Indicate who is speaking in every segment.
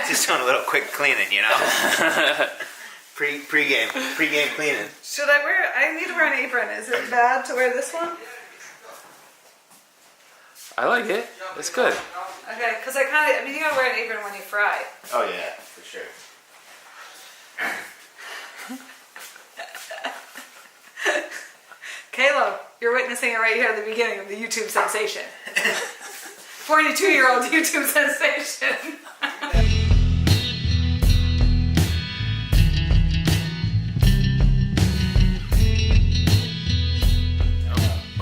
Speaker 1: Just doing a little quick cleaning, you know. Pre-game cleaning.
Speaker 2: Should I wear? I need to wear an apron. Is it bad to wear this one?
Speaker 3: I like it. It's good.
Speaker 2: Okay, because I mean, you gotta wear an apron when you fry.
Speaker 1: Oh yeah, for sure.
Speaker 2: Caleb, you're witnessing it right here at the beginning of the YouTube sensation. 42-year-old YouTube sensation.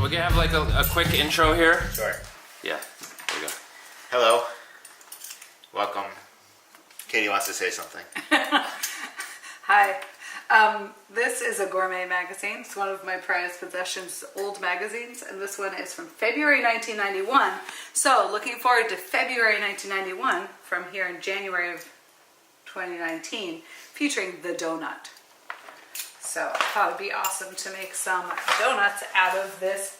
Speaker 3: We can have like a quick intro here.
Speaker 1: Sure.
Speaker 3: Yeah. There we go.
Speaker 1: Hello. Welcome. Katie wants to say something.
Speaker 2: Hi. This is a gourmet magazine. It's one of my prized possessions, old magazines, and this one is from February 1991. So, looking forward to February 1991 from here in January of 2019, featuring the donut. So, I thought it would be awesome to make some donuts out of this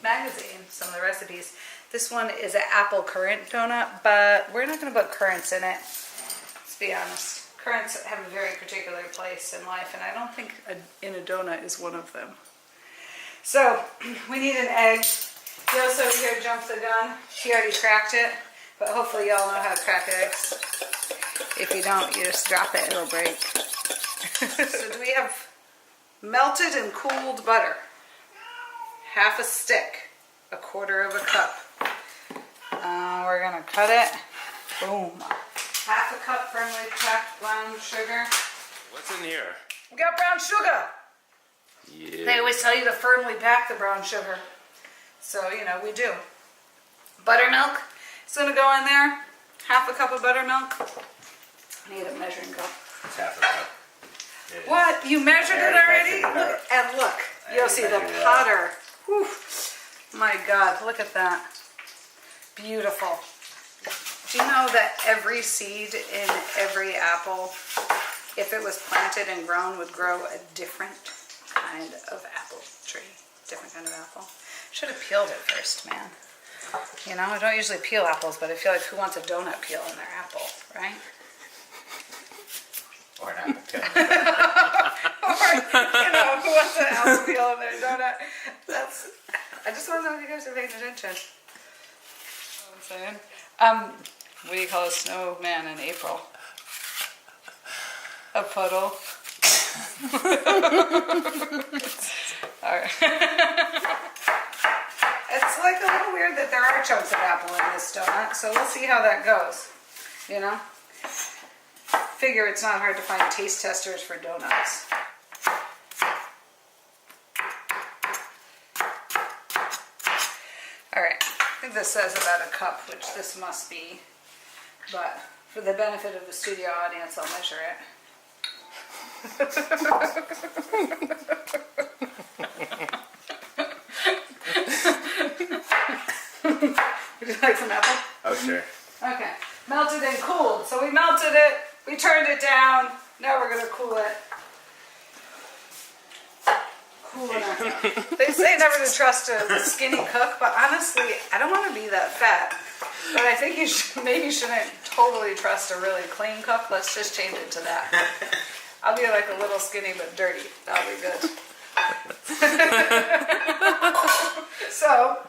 Speaker 2: magazine, some of the recipes. This one is an apple currant donut, but we're not going to put currants in it, let's be honest. Currants have a very particular place in life, and I don't think in a donut is one of them. So, we need an egg. Yos over here jumped the gun. She already cracked it, but hopefully y'all know how to crack eggs. If you don't, you just drop it, it'll break. So do we have melted and cooled butter? Half a stick, 1/4 cup. We're gonna cut it. Boom. Half a cup firmly packed brown sugar.
Speaker 3: What's in here?
Speaker 2: We got brown sugar.
Speaker 3: Yeah.
Speaker 2: They always tell you to firmly pack the brown sugar. So, you know, we do. Buttermilk is going to go in there. Half a cup of buttermilk. I need a measuring cup.
Speaker 1: It's half a cup.
Speaker 2: What? You measured it already?
Speaker 1: Measured it
Speaker 2: Look. You'll see the powder. Whew. My God, look at that. Beautiful. Do you know that every seed in every apple, if it was planted and grown, would grow a different kind of apple tree? Different kind of apple. Should have peeled it first, man. You know, I don't usually peel apples, but I feel like who wants a donut peel in their apple, right?
Speaker 1: Or an apple peel.
Speaker 2: Or, you know, who wants an apple peel in their donut? I just want to know if you guys are paying attention. You know what I'm saying? What do you call a snowman in April? A puddle. Alright. It's like a little weird that there are chunks of apple in this donut, so we'll see how that goes. You know? Figure it's not hard to find taste testers for donuts. Alright, I think this says about a cup, which this must be. But for the benefit of the studio audience, I'll measure it. Would you like some apple?
Speaker 1: Oh, sure.
Speaker 2: Okay. Melted and cooled. So we melted it, we turned it down, now we're going to cool it. Cool it up. They say never to trust a skinny cook, but honestly, I don't want to be that fat. But I think you maybe shouldn't totally trust a really clean cook. Let's just change it to that. I'll be like a little skinny but dirty. That'll be good. So,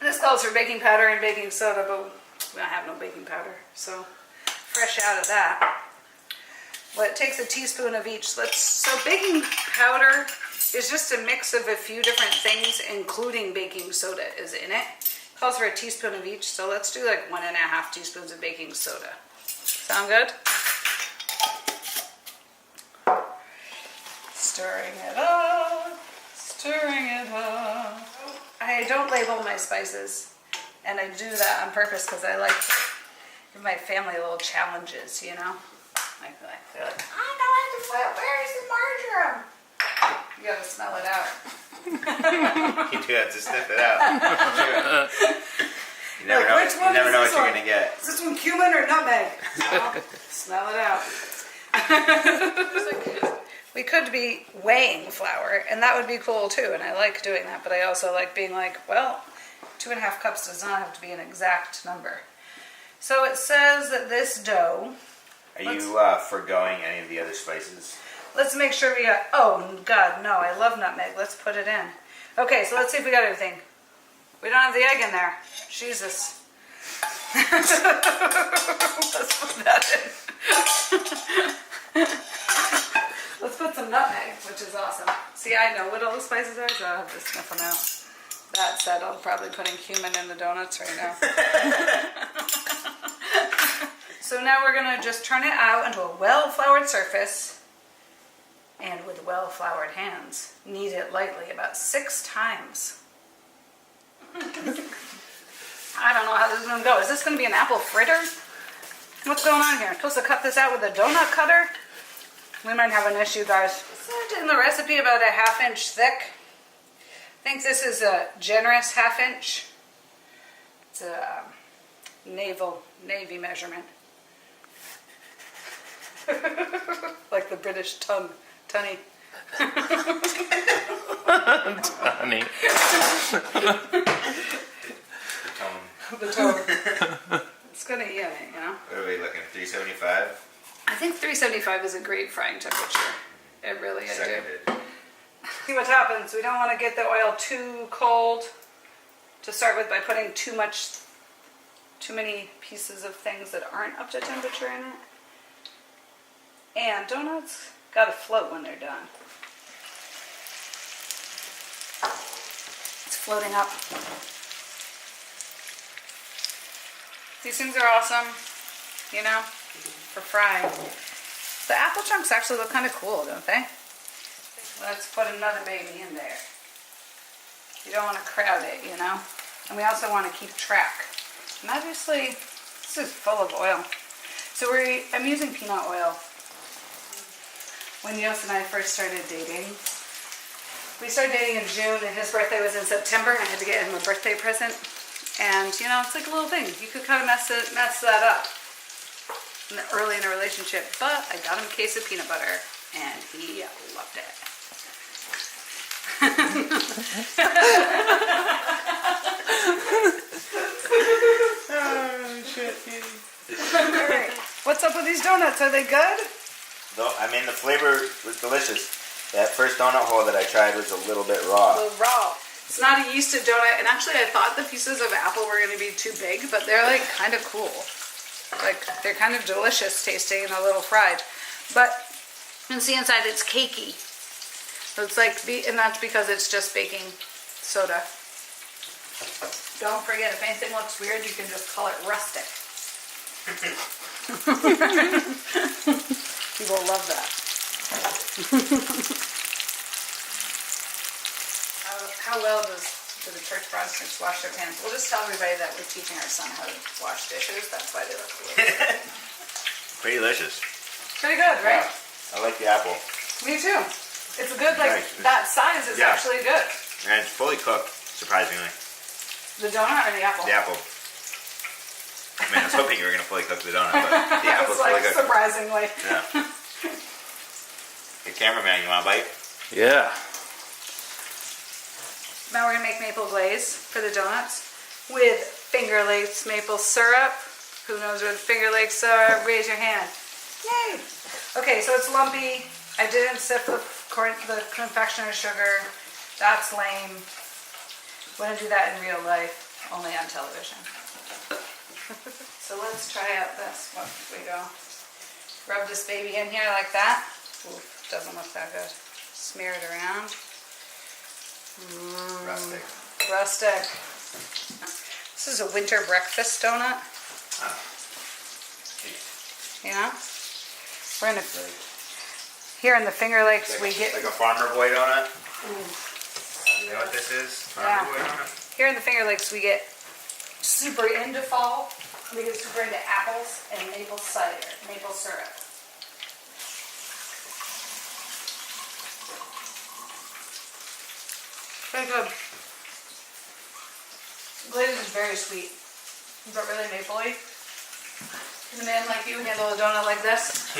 Speaker 2: this calls for baking powder and baking soda, but we don't have no baking powder. So, fresh out of that. Well, it takes a teaspoon of each. So baking powder is just a mix of a few different things, including baking soda is in it. Calls for a teaspoon of each, so let's do like 1.5 teaspoons of baking soda. Sound good? Stirring it up, stirring it up. I don't label my spices, and I do that on purpose because I like to give my family little challenges, you know? Like they're like, I know where's the marjoram? You gotta smell it out.
Speaker 1: You do have to sniff it out. You never know what you're going to get.
Speaker 2: Is this one cumin or nutmeg? No, smell it out. We could be weighing flour, and that would be cool too, and I like doing that, but I also like being like, well, 2.5 cups does not have to be an exact number. So it says that this dough.
Speaker 1: Are you forgoing any of the other spices?
Speaker 2: Let's make sure we got. Oh God, no! I love nutmeg. Let's put it in. Okay, so let's see if we got everything. We don't have the egg in there. Jesus. Let's put that in. Let's put some nutmeg, which is awesome. See, I know what all the spices are, so I'll have to sniff them out. That said, I'm probably putting cumin in the donuts right now. So now we're going to just turn it out into a well-floured surface, and with well-floured hands, knead it lightly about 6 times. I don't know how this is going to go. Is this going to be an apple fritter? What's going on here? I'm supposed to cut this out with a donut cutter? We might have an issue, guys. It said in the recipe about a 1/2 inch thick. I think this is a generous 1/2 inch. It's a navy measurement. Like the British tunny.
Speaker 3: Honey.
Speaker 2: The tone. It's gonna eat it, you know.
Speaker 1: What are we looking? 375.
Speaker 2: I think 375 is a great frying temperature. It really is.
Speaker 1: Seconded.
Speaker 2: See what happens. We don't want to get the oil too cold to start with by putting too many pieces of things that aren't up to temperature in it. And donuts gotta float when they're done. It's floating up. These things are awesome, you know, for frying. The apple chunks actually look kind of cool, don't they? Let's put another baby in there. You don't want to crowd it, you know? And we also want to keep track. And obviously, this is full of oil. So I'm using peanut oil. When Yos and I first started dating, we started dating in June and his birthday was in September. I had to get him a birthday present. And, you know, it's like a little thing. You could kind of mess that up early in a relationship. But I got him a case of peanut butter and he loved it.
Speaker 1: Oh, shit.
Speaker 2: All right. What's up with these donuts? Are they good?
Speaker 1: I mean, the flavor was delicious. That first donut hole that I tried was a little bit raw.
Speaker 2: A little raw. It's not a yeasted donut, and actually I thought the pieces of apple were going to be too big, but they're like kind of cool. Like they're kind of delicious tasting and a little fried. But you can see inside it's cakey. So it's like, and that's because it's just baking soda. Don't forget, if anything looks weird, you can just call it rustic. People love that. How well do the church Protestants wash their hands? We'll just tell everybody that we're teaching our son how to wash dishes. That's why they look cool.
Speaker 1: Pretty delicious.
Speaker 2: Pretty good, right?
Speaker 1: Yeah, I like the apple.
Speaker 2: Me too. It's good, like,
Speaker 1: Nice.
Speaker 2: that size is actually good.
Speaker 1: And it's fully cooked, surprisingly.
Speaker 2: The donut or the apple?
Speaker 1: The apple. I mean, I was hoping you were going to fully cook the donut, but the apple's
Speaker 2: It's
Speaker 1: fully
Speaker 2: like,
Speaker 1: cooked.
Speaker 2: surprisingly.
Speaker 1: Yeah. Hey, cameraman, you want a bite?
Speaker 3: Yeah.
Speaker 2: Now we're going to make maple glaze for the donuts with Finger Lakes maple syrup. Who knows where the Finger Lakes are? Raise your hand. Yay! Okay, so it's lumpy. I didn't sift the confectioner's sugar. That's lame. Wouldn't do that in real life, only on television. So let's try out this. What we go? Rub this baby in here like that. Oof, doesn't look that good. Smear it around.
Speaker 1: Rustic.
Speaker 2: Rustic. This is a winter breakfast donut.
Speaker 1: Oh.
Speaker 2: You know? We're in here in the Finger Lakes we get...
Speaker 1: Like a farmer boy donut? You know what this is? Farmer boy donut?
Speaker 2: Here in the Finger Lakes we get super into fall. We get super into apples and maple cider, maple syrup. Very good. The glaze is very sweet, but really mapley. Can a man like you handle a donut like this?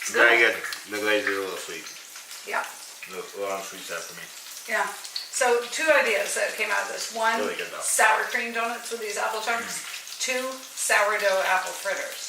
Speaker 1: Very good. The glaze is a little sweet.
Speaker 2: Yeah.
Speaker 1: A little on the sweet side for me.
Speaker 2: Yeah. So 2 ideas that came out of this. 1,
Speaker 1: Really good though.
Speaker 2: sour cream donuts with these apple chunks. 2, sourdough apple fritters.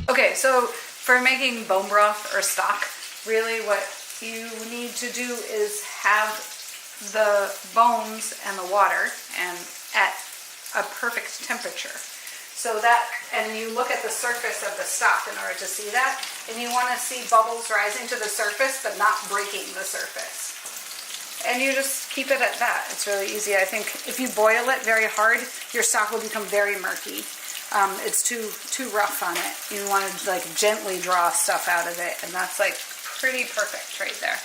Speaker 2: Okay, so for making bone broth or stock, really what you need to do is have the bones and the water and at a perfect temperature. So that, and you look at the surface of the stock in order to see that, and you want to see bubbles rising to the surface but not breaking the surface. And you just keep it at that. It's really easy. I think if you boil it very hard, your stock will become very murky. It's too rough on it. You want to like gently draw stuff out of it, and that's like pretty perfect right there.